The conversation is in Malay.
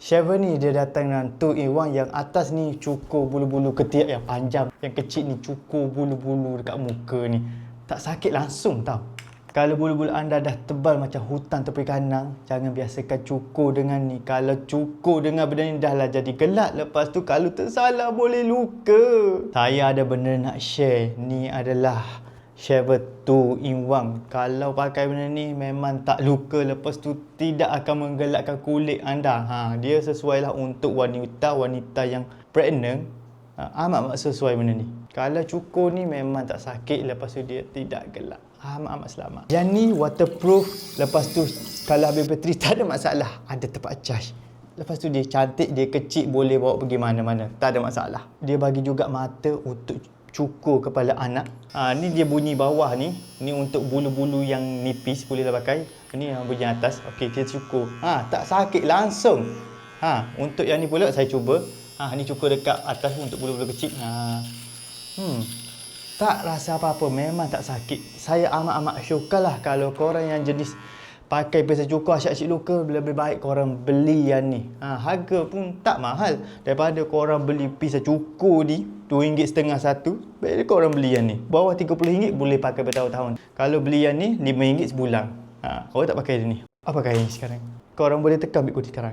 Shaver ni dia datang dengan 2-in-1. Yang atas ni cukur bulu-bulu ketiak yang panjang, yang kecil ni cukur bulu-bulu dekat muka ni. Tak sakit langsung tau. Kalau bulu-bulu anda dah tebal macam hutan tepi kanan, jangan biasakan cukur dengan ni. Kalau cukur dengan benda ni dah lah jadi gelap. Lepas tu kalau tersalah boleh luka. Saya ada benda nak share. Ni adalah shaver 2-in-1. Kalau pakai benda ni memang tak luka. Lepas tu tidak akan menggelapkan kulit anda. Dia sesuai lah untuk wanita yang pregnant. Amat sesuai benda ni. Kalau cukur ni memang tak sakit. Lepas tu dia tidak gelap. Amat selamat. Yang ni waterproof. Lepas tu kalau habis bateri tak ada masalah. Ada tempat charge. Lepas tu dia cantik, dia kecil, boleh bawa pergi mana-mana. Tak ada masalah. Dia bagi juga mata untuk cukur kepala anak. Ni dia bunyi bawah ni. Ni untuk bulu-bulu yang nipis bolehlah pakai. Ni yang bunyi atas. Okey, kita cukur. Tak sakit langsung. Untuk yang ni pula saya cuba. Ni cukur dekat atas untuk bulu-bulu kecil. Tak rasa apa-apa, memang tak sakit. Saya amat syukurlah kalau korang yang jenis pakai pisau cukur asyik-asyik luka, lebih baik korang beli yang ni. Harga pun tak mahal. Daripada korang beli pisau cukur ni RM2.5 satu, baiklah korang beli yang ni. Bawah RM30 boleh pakai bertahun-tahun. Kalau beli yang ni RM5 sebulan. Korang tak pakai dia ni. Apa pakai yang ni sekarang? Korang boleh tekan bit kunci sekarang.